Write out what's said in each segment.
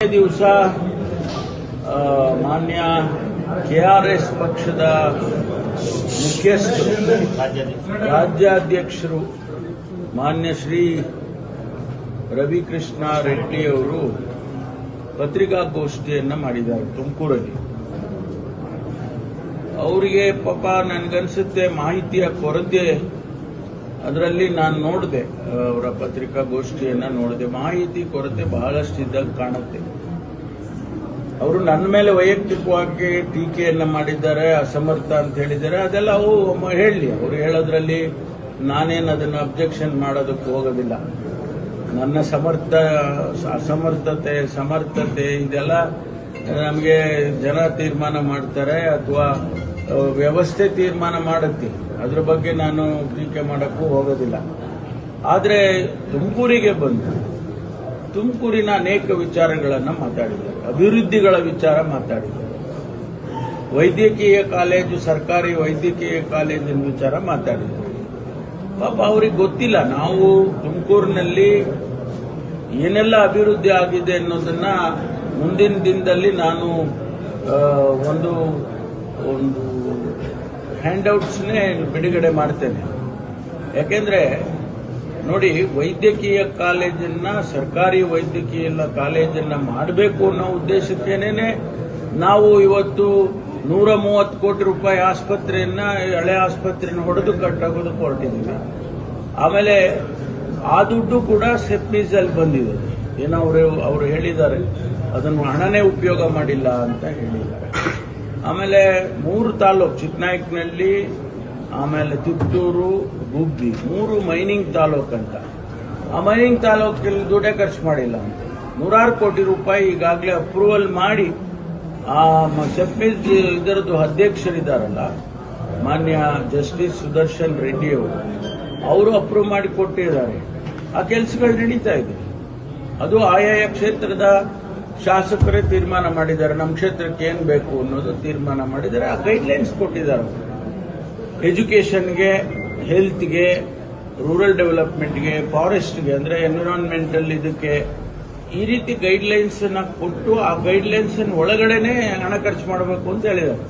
ದಿವಸ ಮಾನ್ಯ ಕೆಆರ್ಎಸ್ ಪಕ್ಷದ ಮುಖ್ಯಸ್ಥರು ರಾಜ್ಯಾಧ್ಯಕ್ಷರು ಮಾನ್ಯ ಶ್ರೀ ರವಿಕೃಷ್ಣ ರೆಡ್ಡಿ ಅವರು ಪತ್ರಿಕಾಗೋಷ್ಠಿಯನ್ನು ಮಾಡಿದ್ದಾರೆ ತುಮಕೂರಲ್ಲಿ. ಅವರಿಗೆ ಪಾಪ ನನಗನ್ಸುತ್ತೆ ಮಾಹಿತಿಯ ಕೊರತೆ. ಅದರಲ್ಲಿ ನಾನು ನೋಡಿದೆ, ಅವರ ಪತ್ರಿಕಾಗೋಷ್ಠಿಯನ್ನು ನೋಡಿದೆ. ಮಾಹಿತಿ ಕೊರತೆ ಬಹಳಷ್ಟಿದ್ದಾಗ ಕಾಣುತ್ತೆ. ಅವರು ನನ್ನ ಮೇಲೆ ವೈಯಕ್ತಿಕವಾಗಿ ಟೀಕೆಯನ್ನು ಮಾಡಿದ್ದಾರೆ, ಅಸಮರ್ಥ ಅಂತ ಹೇಳಿದ್ದಾರೆ. ಅದೆಲ್ಲ ಅವು ಹೇಳಲಿ, ಅವರು ಹೇಳೋದ್ರಲ್ಲಿ ನಾನೇನು ಅದನ್ನು ಅಬ್ಜೆಕ್ಷನ್ ಮಾಡೋದಕ್ಕೆ ಹೋಗೋದಿಲ್ಲ. ನನ್ನ ಅಸಮರ್ಥತೆ ಸಮರ್ಥತೆ ಇದೆಲ್ಲ ನಮಗೆ ಜನ ತೀರ್ಮಾನ ಮಾಡ್ತಾರೆ ಅಥವಾ ವ್ಯವಸ್ಥೆ ತೀರ್ಮಾನ ಮಾಡುತ್ತೆ. ಅದ್ರ ಬಗ್ಗೆ ನಾನು ಟೀಕೆ ಮಾಡೋಕ್ಕೂ ಹೋಗೋದಿಲ್ಲ. ಆದರೆ ತುಮಕೂರಿಗೆ ಬಂದು ತುಮಕೂರಿನ ಅನೇಕ ವಿಚಾರಗಳನ್ನು ಮಾತಾಡಿದ್ದಾರೆ, ಅಭಿವೃದ್ಧಿಗಳ ವಿಚಾರ ಮಾತಾಡಿದ್ದಾರೆ, ವೈದ್ಯಕೀಯ ಕಾಲೇಜು, ಸರ್ಕಾರಿ ವೈದ್ಯಕೀಯ ಕಾಲೇಜಿನ ವಿಚಾರ ಮಾತಾಡಿದ್ದಾರೆ. ಪಾಪ ಅವ್ರಿಗೆ ಗೊತ್ತಿಲ್ಲ ನಾವು ತುಮಕೂರಿನಲ್ಲಿ ಏನೆಲ್ಲ ಅಭಿವೃದ್ಧಿ ಆಗಿದೆ ಅನ್ನೋದನ್ನ ಮುಂದಿನ ದಿನದಲ್ಲಿ ನಾನು ಒಂದು ಹ್ಯಾಂಡ್ಔಟ್ಸ್ನೇ ಬಿಡುಗಡೆ ಮಾಡ್ತೇನೆ. ಯಾಕೆಂದ್ರೆ ನೋಡಿ, ವೈದ್ಯಕೀಯ ಕಾಲೇಜನ್ನ, ಸರ್ಕಾರಿ ವೈದ್ಯಕೀಯ ಕಾಲೇಜನ್ನ ಮಾಡಬೇಕು ಅನ್ನೋ ಉದ್ದೇಶಕ್ಕೇನೆ ನಾವು ಇವತ್ತು 130 ಕೋಟಿ ರೂಪಾಯಿ ಆಸ್ಪತ್ರೆಯನ್ನ, ಹಳೆ ಆಸ್ಪತ್ರೆಯನ್ನು ಹೊಡೆದು ಕಟ್ಟೋದಕ್ಕೆ ಹೊರಟಿದ್ದೀವಿ. ಆಮೇಲೆ ಆ ದುಡ್ಡು ಕೂಡ ಸೆಪ್ಟೀಸಲ್ಲಿ ಬಂದಿದೆ. ಏನೋ ಅವರು ಹೇಳಿದ್ದಾರೆ, ಅದನ್ನು ಹಣನೇ ಉಪಯೋಗ ಮಾಡಿಲ್ಲ ಅಂತ ಹೇಳಿದ್ದಾರೆ. ಆಮೇಲೆ 3 ತಾಲೂಕು, ಚಿಕ್ಕನಾಯಕನಹಳ್ಳಿ, ಆಮೇಲೆ ತಿಪ್ಟೂರು, ಗುಬ್ಬಿ, 3 ಮೈನಿಂಗ್ ತಾಲೂಕು ಅಂತ. ಆ ಮೈನಿಂಗ್ ತಾಲೂಕಲ್ಲಿ ದುಡ್ಡೇ ಖರ್ಚು ಮಾಡಿಲ್ಲ ಅಂತ 100 ಕೋಟಿ ರೂಪಾಯಿ ಈಗಾಗಲೇ ಅಪ್ರೂವಲ್ ಮಾಡಿ ಆ ಸೆಪ್ಟೀಸ್ ಇದರದ್ದು ಅಧ್ಯಕ್ಷರಿದ್ದಾರಲ್ಲ ಮಾನ್ಯ ಜಸ್ಟಿಸ್ ಸುದರ್ಶನ್ ರೆಡ್ಡಿ ಅವರು ಅಪ್ರೂವ್ ಮಾಡಿ ಕೊಟ್ಟಿದ್ದಾರೆ. ಆ ಕೆಲಸಗಳು ನಡೀತಾ ಇದೆ. ಅದು ಆಯಾಯ ಕ್ಷೇತ್ರದ ಶಾಸಕರೇ ತೀರ್ಮಾನ ಮಾಡಿದ್ದಾರೆ, ನಮ್ಮ ಕ್ಷೇತ್ರಕ್ಕೆ ಏನ್ ಬೇಕು ಅನ್ನೋದು ತೀರ್ಮಾನ ಮಾಡಿದ್ದಾರೆ. ಆ ಗೈಡ್ಲೈನ್ಸ್ ಕೊಟ್ಟಿದ್ದಾರೆ. ಎಜುಕೇಷನ್ಗೆ, ಹೆಲ್ತ್ಗೆ, ರೂರಲ್ ಡೆವಲಪ್ಮೆಂಟ್ಗೆ, ಫಾರೆಸ್ಟ್ಗೆ, ಅಂದ್ರೆ ಎನ್ವಿರಾನ್ಮೆಂಟಲ್ ಇದಕ್ಕೆ ಈ ರೀತಿ ಗೈಡ್ಲೈನ್ಸ್ ಕೊಟ್ಟು ಆ ಗೈಡ್ಲೈನ್ಸ್ ಒಳಗಡೆನೆ ಹಣ ಖರ್ಚು ಮಾಡಬೇಕು ಅಂತ ಹೇಳಿದ್ದಾರೆ.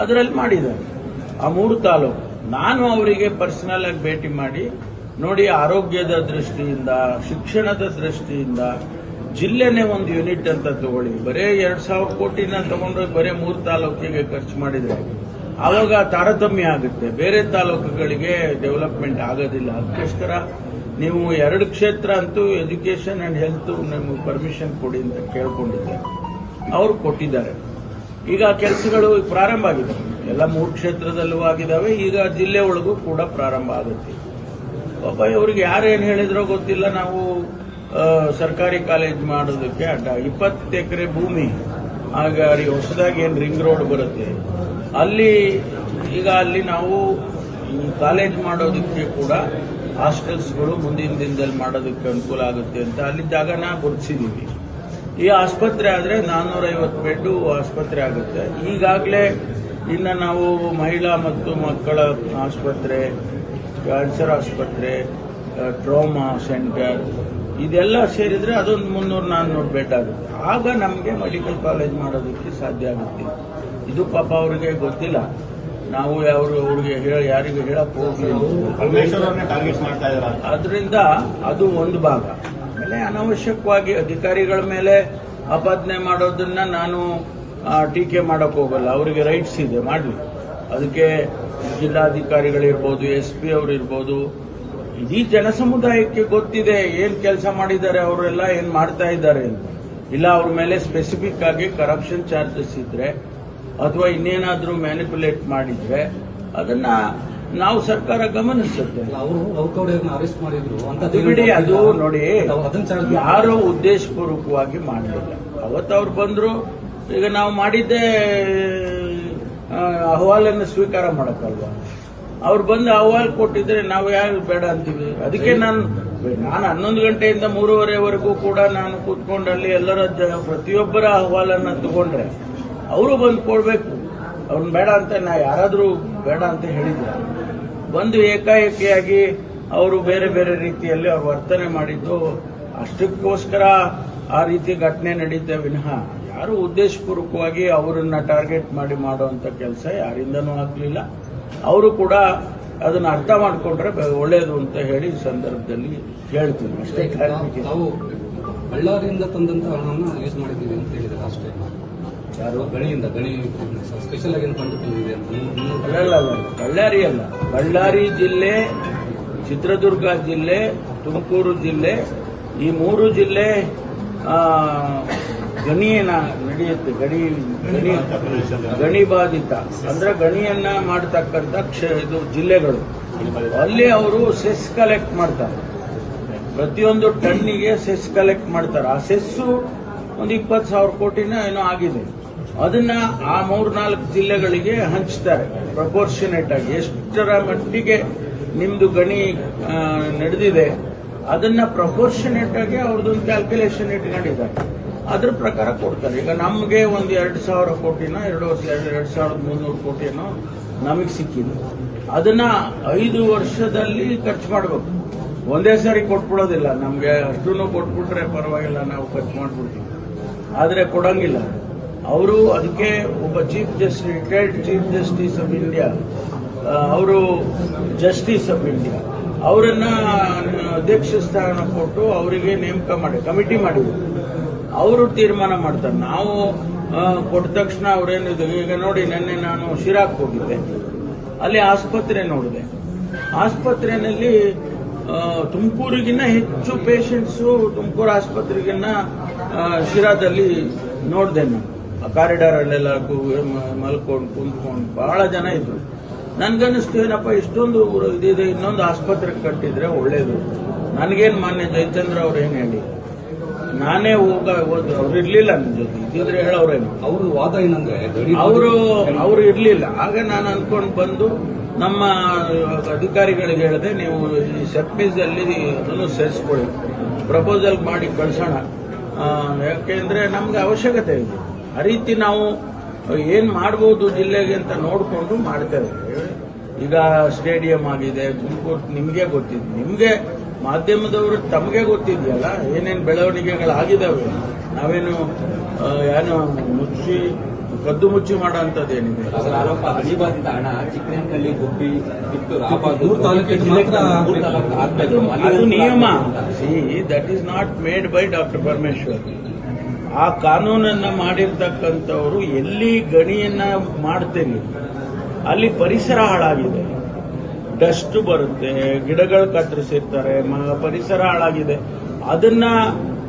ಅದರಲ್ಲಿ ಮಾಡಿದ್ದಾರೆ. ಆ 3 ತಾಲೂಕು ನಾನು ಅವರಿಗೆ ಪರ್ಸನಲ್ ಆಗಿ ಭೇಟಿ ಮಾಡಿ ನೋಡಿ, ಆರೋಗ್ಯದ ದೃಷ್ಟಿಯಿಂದ, ಶಿಕ್ಷಣದ ದೃಷ್ಟಿಯಿಂದ ಜಿಲ್ಲೆನೇ ಒಂದು ಯೂನಿಟ್ ಅಂತ ತಗೊಳ್ಳಿ. ಬರೇ 2,000 ಕೋಟಿನ ತಗೊಂಡ್ರೆ ಬರೇ 3 ತಾಲೂಕಿಗೆ ಖರ್ಚು ಮಾಡಿದ್ರೆ ಆವಾಗ ತಾರತಮ್ಯ ಆಗುತ್ತೆ, ಬೇರೆ ತಾಲೂಕುಗಳಿಗೆ ಡೆವಲಪ್ಮೆಂಟ್ ಆಗೋದಿಲ್ಲ. ಅದಕ್ಕೋಸ್ಕರ ನೀವು 2 ಕ್ಷೇತ್ರ ಅಂತೂ ಎಜುಕೇಷನ್ ಅಂಡ್ ಹೆಲ್ತ್ ನಮಗೆ ಪರ್ಮಿಷನ್ ಕೊಡಿ ಅಂತ ಕೇಳ್ಕೊಂಡಿದ್ದಾರೆ. ಅವರು ಕೊಟ್ಟಿದ್ದಾರೆ. ಈಗ ಕೆಲಸಗಳು ಪ್ರಾರಂಭ ಆಗಿದೆ. ಎಲ್ಲ 3 ಕ್ಷೇತ್ರದಲ್ಲೂ ಆಗಿದ್ದಾವೆ. ಈಗ ಜಿಲ್ಲೆ ಒಳಗೂ ಕೂಡ ಪ್ರಾರಂಭ ಆಗುತ್ತೆ. ಪಾಪ ಇವ್ರಿಗೆ ಯಾರೇನು ಹೇಳಿದ್ರೋ ಗೊತ್ತಿಲ್ಲ. ನಾವು ಸರ್ಕಾರಿ ಕಾಲೇಜ್ ಮಾಡೋದಕ್ಕೆ ಅಡ್ಡ 20 ಎಕರೆ ಭೂಮಿ, ಆಗ ಹೊಸದಾಗಿ ಏನು ರಿಂಗ್ ರೋಡ್ ಬರುತ್ತೆ ಅಲ್ಲಿ ನಾವು ಈ ಕಾಲೇಜ್ ಮಾಡೋದಕ್ಕೆ ಕೂಡ ಹಾಸ್ಟೆಲ್ಸ್ಗಳು ಮುಂದಿನ ದಿನದಲ್ಲಿ ಮಾಡೋದಕ್ಕೆ ಅನುಕೂಲ ಆಗುತ್ತೆ ಅಂತ ಅಲ್ಲಿ ಜಾಗನ ಗುರುತಿಸಿದೀವಿ. ಈ ಆಸ್ಪತ್ರೆ ಆದರೆ 450 ಬೆಡ್ ಆಸ್ಪತ್ರೆ ಆಗುತ್ತೆ. ಈಗಾಗಲೇ ಇನ್ನು ನಾವು ಮಹಿಳಾ ಮತ್ತು ಮಕ್ಕಳ ಆಸ್ಪತ್ರೆ, ಕ್ಯಾನ್ಸರ್ ಆಸ್ಪತ್ರೆ, ಟ್ರಾಮಾ ಸೆಂಟರ್ ಇದೆಲ್ಲ ಸೇರಿದ್ರೆ ಅದೊಂದು 300-400 ಬೆಡ್ ಆಗುತ್ತೆ. ಆಗ ನಮಗೆ ಮೆಡಿಕಲ್ ಕಾಲೇಜ್ ಮಾಡೋದಕ್ಕೆ ಸಾಧ್ಯ ಆಗುತ್ತೆ. ಇದು ಪಾಪ ಅವರಿಗೆ ಗೊತ್ತಿಲ್ಲ. ನಾವು ಅವ್ರಿಗೆ ಯಾರಿಗೂ ಹೇಳಕ್ ಹೋಗ್ಲಿಲ್ಲ. ಅದರಿಂದ ಅದು ಒಂದು ಭಾಗ. ಆಮೇಲೆ ಅನಾವಶ್ಯಕವಾಗಿ ಅಧಿಕಾರಿಗಳ ಮೇಲೆ ಆಪಾದನೆ ಮಾಡೋದನ್ನ ನಾನು ಟೀಕೆ ಮಾಡಕ್ ಹೋಗಲ್ಲ. ಅವರಿಗೆ ರೈಟ್ಸ್ ಇದೆ, ಮಾಡಲಿ. ಅದಕ್ಕೆ ಜಿಲ್ಲಾಧಿಕಾರಿಗಳಿರ್ಬೋದು, SP ಅವರಿರ್ಬೋದು, ಇಡೀ ಜನಸಮುದಾಯಕ್ಕೆ ಗೊತ್ತಿದೆ ಏನ್ ಕೆಲಸ ಮಾಡಿದ್ದಾರೆ, ಅವರೆಲ್ಲ ಏನ್ ಮಾಡ್ತಾ ಇದ್ದಾರೆ ಅಂತ. ಇಲ್ಲ ಅವ್ರ ಮೇಲೆ ಸ್ಪೆಸಿಫಿಕ್ ಆಗಿ ಕರಪ್ಷನ್ ಚಾರ್ಜಸ್ ಇದ್ರೆ ಅಥವಾ ಇನ್ನೇನಾದ್ರೂ ಮ್ಯಾನಿಪುಲೇಟ್ ಮಾಡಿದ್ರೆ ಅದನ್ನ ನಾವು ಸರ್ಕಾರ ಗಮನಿಸುತ್ತೆ. ಅರೆಸ್ಟ್ ಮಾಡಿದ್ರು ಅದು ಬಿಡಿ. ಅದು ನೋಡಿ, ಯಾರು ಉದ್ದೇಶಪೂರ್ವಕವಾಗಿ ಮಾಡಲಿಲ್ಲ. ಅವತ್ತು ಅವ್ರು ಬಂದ್ರು. ಈಗ ನಾವು ಮಾಡಿದ್ದೇ ಅಹವಾಲನ್ನು ಸ್ವೀಕಾರ ಮಾಡಕ್ಕಲ್ವಾ? ಅವ್ರು ಬಂದು ಅಹವಾಲು ಕೊಟ್ಟಿದ್ರೆ ನಾವು ಯಾರು ಬೇಡ ಅಂತೀವಿ? ಅದಕ್ಕೆ ನಾನು 11 ಗಂಟೆಯಿಂದ 3:30ವರೆಗೂ ಕೂಡ ನಾನು ಕೂತ್ಕೊಂಡಲ್ಲಿ ಎಲ್ಲರ ಪ್ರತಿಯೊಬ್ಬರ ಅಹವಾಲನ್ನ ತಗೊಂಡ್ರೆ ಅವರು ಬಂದು ಕೊಡ್ಬೇಕು. ಅವ್ರನ್ನ ಬೇಡ ಅಂತ ಯಾರಾದ್ರೂ ಬೇಡ ಅಂತ ಹೇಳಿದ್ರು. ಬಂದು ಏಕಾಏಕಿಯಾಗಿ ಅವರು ಬೇರೆ ಬೇರೆ ರೀತಿಯಲ್ಲಿ ಅವ್ರು ವರ್ತನೆ ಮಾಡಿದ್ದು. ಅಷ್ಟಕ್ಕೋಸ್ಕರ ಆ ರೀತಿ ಘಟನೆ ನಡೀತಾ ವಿನಃ ಯಾರು ಉದ್ದೇಶಪೂರ್ವಕವಾಗಿ ಅವರನ್ನ ಟಾರ್ಗೆಟ್ ಮಾಡಿ ಮಾಡುವಂತ ಕೆಲಸ ಯಾರಿಂದನೂ ಆಗಲಿಲ್ಲ. ಅವರು ಕೂಡ ಅದನ್ನ ಅರ್ಥ ಮಾಡಿಕೊಂಡ್ರೆ ಒಳ್ಳೆಯದು ಅಂತ ಹೇಳಿ ಈ ಸಂದರ್ಭದಲ್ಲಿ ಹೇಳ್ತೀನಿ ಅಷ್ಟೇ. ನಾವು ಬಳ್ಳಾರಿಯಿಂದ ತಂದಂತ ಹಣವನ್ನು ಯೂಸ್ ಮಾಡಿದ್ದೀವಿ ಅಂತ ಹೇಳಿದ್ದಾರೆ ಅಷ್ಟೇ. ಯಾರು ಗಣಿಯಿಂದ ಗಣಿ ಸ್ಪೆಷಲ್ ಆಗಿ ಫಂಡ್ ತಂದಿದೆ ಅಂತ ಅಲ್ಲ, ಬಳ್ಳಾರಿ ಅಲ್ಲ, ಬಳ್ಳಾರಿ ಜಿಲ್ಲೆ, ಚಿತ್ರದುರ್ಗ ಜಿಲ್ಲೆ, ತುಮಕೂರು ಜಿಲ್ಲೆ, ಈ 3 ಜಿಲ್ಲೆ ಗಣಿಯನ್ನ ನಡೆಯುತ್ತೆ. ಗಣಿ ಬಾಧಿತ ಅಂದ್ರೆ ಗಣಿಯನ್ನ ಮಾಡತಕ್ಕಂಥ ಇದು ಜಿಲ್ಲೆಗಳು. ಅಲ್ಲಿ ಅವರು ಸೆಸ್ ಕಲೆಕ್ಟ್ ಮಾಡ್ತಾರೆ. ಪ್ರತಿಯೊಂದು ಟನ್ನಿಗೆ ಸೆಸ್ ಕಲೆಕ್ಟ್ ಮಾಡ್ತಾರೆ. ಆ ಸೆಸ್ಸು ಒಂದು 20,000 ಕೋಟಿನ ಏನೋ ಆಗಿದೆ. ಅದನ್ನ ಆ 3-4 ಜಿಲ್ಲೆಗಳಿಗೆ ಹಂಚ್ತಾರೆ ಪ್ರಪೋರ್ಷನೇಟ್ ಆಗಿ. ಎಷ್ಟರ ಮಟ್ಟಿಗೆ ನಿಮ್ದು ಗಣಿ ನಡೆದಿದೆ ಅದನ್ನ ಪ್ರಪೋರ್ಷನೇಟ್ ಆಗಿ ಅವ್ರದ್ದೊಂದು ಕ್ಯಾಲ್ಕುಲೇಷನ್ ಇಟ್ಕೊಂಡಿದ್ದಾರೆ. ಅದ್ರ ಪ್ರಕಾರ ಕೊಡ್ತಾರೆ. ಈಗ ನಮಗೆ ಒಂದು 2,000 ಕೋಟಿನ 2,300 ಕೋಟಿನೋ ನಮಗೆ ಸಿಕ್ಕಿದೆ. ಅದನ್ನ 5 ವರ್ಷದಲ್ಲಿ ಖರ್ಚು ಮಾಡಬೇಕು. ಒಂದೇ ಸಾರಿ ಕೊಟ್ಬಿಡೋದಿಲ್ಲ. ನಮ್ಗೆ ಅಷ್ಟೂ ಕೊಟ್ಬಿಟ್ರೆ ಪರವಾಗಿಲ್ಲ, ನಾವು ಖರ್ಚು ಮಾಡ್ಬಿಡ್ತೀವಿ. ಆದ್ರೆ ಕೊಡಂಗಿಲ್ಲ ಅವರು. ಅದಕ್ಕೆ ಒಬ್ಬ retired chief justice of India, ಅವರು ಜಸ್ಟಿಸ್ ಆಫ್ ಇಂಡಿಯಾ ಅವರನ್ನ ಅಧ್ಯಕ್ಷ ಸ್ಥಾನ ಕೊಟ್ಟು ಅವರಿಗೆ ನೇಮಕ ಮಾಡಿ ಕಮಿಟಿ ಮಾಡಿದ್ರು. ಅವರು ತೀರ್ಮಾನ ಮಾಡ್ತಾರೆ. ನಾವು ಕೊಟ್ಟ ತಕ್ಷಣ ಅವ್ರೇನಿದೆ. ಈಗ ನೋಡಿ, ನಿನ್ನೆ ನಾನು ಶಿರಾಕ್ ಹೋಗಿದ್ದೆ. ಅಲ್ಲಿ ಆಸ್ಪತ್ರೆ ನೋಡಿದೆ. ಆಸ್ಪತ್ರೆಯಲ್ಲಿ ತುಮಕೂರಿಗಿನ್ನ ಹೆಚ್ಚು ಪೇಷಂಟ್ಸು ತುಮಕೂರು ಆಸ್ಪತ್ರೆಗಿನ್ನ ಶಿರಾದಲ್ಲಿ ನೋಡಿದೆ. ನಾನು ಕಾರಿಡಾರ್ ಅಲ್ಲೆಲ್ಲ ಮಲ್ಕೊಂಡು ಕುಂತ್ಕೊಂಡು ಬಹಳ ಜನ ಇದ್ರು. ನನ್ಗನ್ನಿಸ್ತು, ಏನಪ್ಪ ಇಷ್ಟೊಂದು ಇದಿದೆ, ಇನ್ನೊಂದು ಆಸ್ಪತ್ರೆ ಕಟ್ಟಿದ್ರೆ ಒಳ್ಳೇದು. ನನಗೇನು ಮಾನ್ಯ ಜಯಚಂದ್ರ ಅವ್ರು ಏನು ಹೇಳಿ, ನಾನೇ ಅವ್ರು ಇರ್ಲಿಲ್ಲ ನನ್ನ ಜೊತೆ. ಇದ್ದಿದ್ರೆ ಹೇಳೋರೇನು. ಅವ್ರ ವಾದ ಏನಂದ್ರೆ ಅವರು ಇರ್ಲಿಲ್ಲ. ಆಗ ನಾನು ಅನ್ಕೊಂಡು ಬಂದು ನಮ್ಮ ಅಧಿಕಾರಿಗಳಿಗೆ ಹೇಳಿದೆ, ನೀವು ಈ ಸೆಪ್ಟೀಸ್ ಅಲ್ಲಿ ಅದನ್ನು ಸೇರಿಸ್ಕೊಳ್ಳಿ, ಪ್ರಪೋಸಲ್ ಮಾಡಿ ಕಳ್ಸೋಣ. ಯಾಕೆಂದ್ರೆ ನಮ್ಗೆ ಅವಶ್ಯಕತೆ ಇದೆ. ಆ ರೀತಿ ನಾವು ಏನ್ ಮಾಡ್ಬೋದು ಜಿಲ್ಲೆಗೆ ಅಂತ ನೋಡ್ಕೊಂಡು ಮಾಡ್ತೇವೆ. ಈಗ ಸ್ಟೇಡಿಯಂ ಆಗಿದೆ ತುಮಕೂರು, ನಿಮ್ಗೆ ಗೊತ್ತಿದೆ. ನಿಮ್ಗೆ ಮಾಧ್ಯಮದವರು ತಮಗೆ ಗೊತ್ತಿದೆಯಲ್ಲ ಏನೇನು ಬೆಳವಣಿಗೆಗಳಾಗಿದ್ದಾವೆ. ನಾವೇನು ಏನು ಕದ್ದು ಮುಚ್ಚಿ ಮಾಡೋ ಅಂತದ್ದೇನಿದೆ. ಅಲಿಬಾಧಿತ ಹಣ ಚಿಕ್ಕನಹಳ್ಳಿ, ಗುಬ್ಬಿ, ಕಿತ್ತೂರು ಅದು ನಿಯಮ. That is not made by doctor Parameshwar. ಆ ಕಾನೂನನ್ನ ಮಾಡಿರ್ತಕ್ಕಂಥವ್ರು ಎಲ್ಲಿ ಗಣಿಯನ್ನ ಮಾಡ್ತೇನೆ ಅಲ್ಲಿ ಪರಿಸರ ಹಾಳಾಗಿದೆ, ಡಸ್ಟ್ ಬರುತ್ತೆ, ಗಿಡಗಳು ಕತ್ತರಿಸಿರ್ತಾರೆ, ಪರಿಸರ ಹಾಳಾಗಿದೆ. ಅದನ್ನ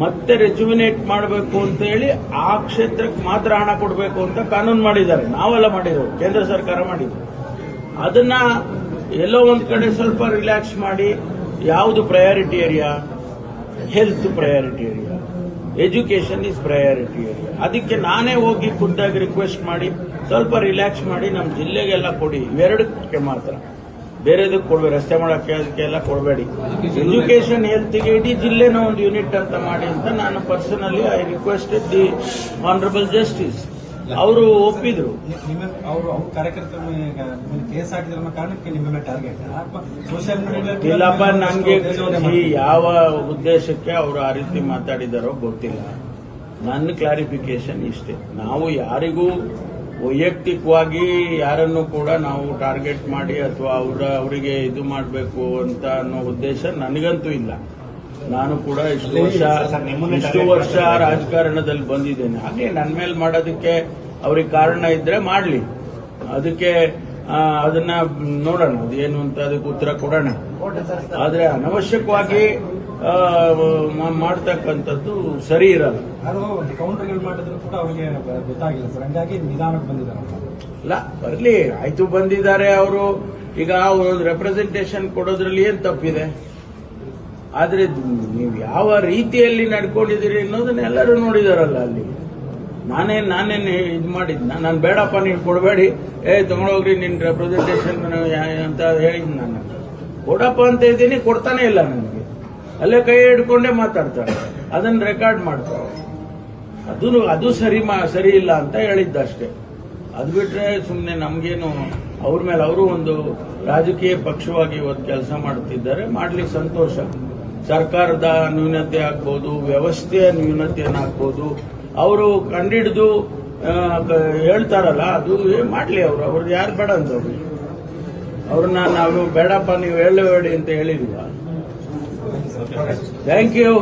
ಮತ್ತೆ ರೆಜ್ಯುಮಿನೇಟ್ ಮಾಡಬೇಕು ಅಂತ ಹೇಳಿ ಆ ಕ್ಷೇತ್ರಕ್ಕೆ ಮಾತ್ರ ಹಣ ಕೊಡಬೇಕು ಅಂತ ಕಾನೂನು ಮಾಡಿದ್ದಾರೆ. ನಾವೆಲ್ಲ ಮಾಡಿರೋದು, ಕೇಂದ್ರ ಸರ್ಕಾರ ಮಾಡಿದ್ರು. ಅದನ್ನ ಎಲ್ಲೋ ಒಂದ್ ಕಡೆ ಸ್ವಲ್ಪ ರಿಲ್ಯಾಕ್ಸ್ ಮಾಡಿ, ಯಾವುದು priority area, health priority area, education is priority area. ಅದಕ್ಕೆ ನಾನೇ ಹೋಗಿ ಖುದ್ದಾಗಿ ರಿಕ್ವೆಸ್ಟ್ ಮಾಡಿ ಸ್ವಲ್ಪ ರಿಲ್ಯಾಕ್ಸ್ ಮಾಡಿ ನಮ್ಮ ಜಿಲ್ಲೆಗೆಲ್ಲ ಕೊಡಿ. ಇವೆರಡಕ್ಕೆ ಮಾತ್ರ, ಬೇರೆದಕ್ಕೆ ಕೊಡ್ಬೇಡಿ. ರಸ್ತೆ ಮಾಡೋಕ್ಕೆ ಅದಕ್ಕೆಲ್ಲ ಕೊಡಬೇಡಿ. ಎಜುಕೇಶನ್ ಹೆಲ್ತ್ಗೆ ಇಡೀ ಜಿಲ್ಲೆನ ಒಂದು ಯೂನಿಟ್ ಅಂತ ಮಾಡಿ ಅಂತ ನಾನು personally I requested the honourable justice. ಅವರು ಒಪ್ಪಿದ್ರು. ಅವರು ಕಾರ್ಯಕರ್ತರು ಕೇಸ್ ಹಾಕಿದ್ರ ಕಾರಣಕ್ಕೆ ನಿಮ್ಮ ಟಾರ್ಗೆಟ್ ಸೋಷಿಯಲ್ ಮೀಡಿಯಾ ಇಲ್ಲಪ್ಪ, ನನಗೆ ಯಾವ ಉದ್ದೇಶಕ್ಕೆ ಅವರು ಆ ರೀತಿ ಮಾತಾಡಿದಾರೋ ಗೊತ್ತಿಲ್ಲ. ನನ್ನ ಕ್ಲಾರಿಫಿಕೇಶನ್ ಇಷ್ಟೇ. ನಾವು ಯಾರಿಗೂ ವೈಯಕ್ತಿಕವಾಗಿ ಯಾರನ್ನು ಕೂಡ ನಾವು ಟಾರ್ಗೆಟ್ ಮಾಡಿ ಅಥವಾ ಅವರಿಗೆ ಇದು ಮಾಡಬೇಕು ಅಂತ ಅನ್ನೋ ಉದ್ದೇಶ ನನಗಂತೂ ಇಲ್ಲ. ನಾನು ಕೂಡ ಇಷ್ಟು ವರ್ಷ ರಾಜಕಾರಣದಲ್ಲಿ ಬಂದಿದ್ದೇನೆ. ಹಾಗೆ ನನ್ನ ಮೇಲೆ ಮಾಡೋದಕ್ಕೆ ಅವ್ರಿಗೆ ಕಾರಣ ಇದ್ರೆ ಮಾಡಲಿ. ಅದಕ್ಕೆ ಅದನ್ನ ನೋಡೋಣ, ಅದೇನು ಅಂತ ಅದಕ್ಕೆ ಉತ್ತರ ಕೊಡೋಣ. ಆದ್ರೆ ಅನವಶ್ಯಕವಾಗಿ ಮಾಡ್ತಕ್ಕಂಥದ್ದು ಸರಿ ಇರಲ್ಲ. ಕೌಂಟರ್ಗಳು ಮಾಡಿದ್ರು ಕೂಡ ಅವರಿಗೆ ಗೊತ್ತಾಗಿಲ್ಲ ಸರ್, ಹಂಗಾಗಿ ನಿಧಾನಕ್ಕೆ ಬಂದಿದ್ದಾರೆ. ಇಲ್ಲ, ಬರ್ಲಿ, ಆಯ್ತು, ಬಂದಿದ್ದಾರೆ ಅವರು. ಈಗ ಅವರು ರೆಪ್ರೆಸೆಂಟೇಷನ್ ಕೊಡೋದ್ರಲ್ಲಿ ಏನ್ ತಪ್ಪಿದೆ? ಆದ್ರೆ ನೀವು ಯಾವ ರೀತಿಯಲ್ಲಿ ನಡ್ಕೊಂಡಿದ್ದೀರಿ ಅನ್ನೋದನ್ನ ಎಲ್ಲರೂ ನೋಡಿದಾರಲ್ಲ. ಅಲ್ಲಿ ನಾನೇನು ಇದು ಮಾಡಿದ್ನ, ನಾನು ಬೇಡಪ್ಪ ನೀವು ಕೊಡಬೇಡಿ, ತಗೊಂಡೋಗ್ರಿ ನಿನ್ ರೆಪ್ರೆಸೆಂಟೇಷನ್ ಅಂತ ಹೇಳಿದ್. ನಾನು ಕೊಡಪ್ಪ ಅಂತ ಇದ್ದೀನಿ, ಕೊಡ್ತಾನೆ ಇಲ್ಲ ನನಗೆ. ಅಲ್ಲೇ ಕೈ ಹಿಡ್ಕೊಂಡೇ ಮಾತಾಡ್ತಾರೆ, ಅದನ್ನ ರೆಕಾರ್ಡ್ ಮಾಡ್ತಾರೆ. ಅದು ಸರಿ ಇಲ್ಲ ಅಂತ ಹೇಳಿದ್ದಷ್ಟೇ. ಅದು ಬಿಟ್ರೆ ಸುಮ್ಮನೆ ನಮ್ಗೇನು ಅವ್ರ ಮೇಲೆ, ಅವರು ಒಂದು ರಾಜಕೀಯ ಪಕ್ಷವಾಗಿ ಇವತ್ತು ಕೆಲಸ ಮಾಡ್ತಿದ್ದಾರೆ, ಮಾಡ್ಲಿಕ್ಕೆ ಸಂತೋಷ. ಸರ್ಕಾರದ ನ್ಯೂನತೆ ಆಗ್ಬೋದು, ವ್ಯವಸ್ಥೆಯ ನ್ಯೂನತೆಯನ್ನಾಗ್ಬೋದು, ಅವರು ಕಂಡಿಡಿದು ಹೇಳ್ತಾರಲ್ಲ, ಅದು ಮಾಡಲಿ. ಅವ್ರದ್ದು ಯಾರು ಬೇಡ ಅಂತವ್ರು, ಅವ್ರನ್ನ ನಾವು ಬೇಡಪ್ಪ ನೀವು ಹೇಳಬೇಡಿ ಅಂತ ಹೇಳಿದ್ವಾ? Thank you.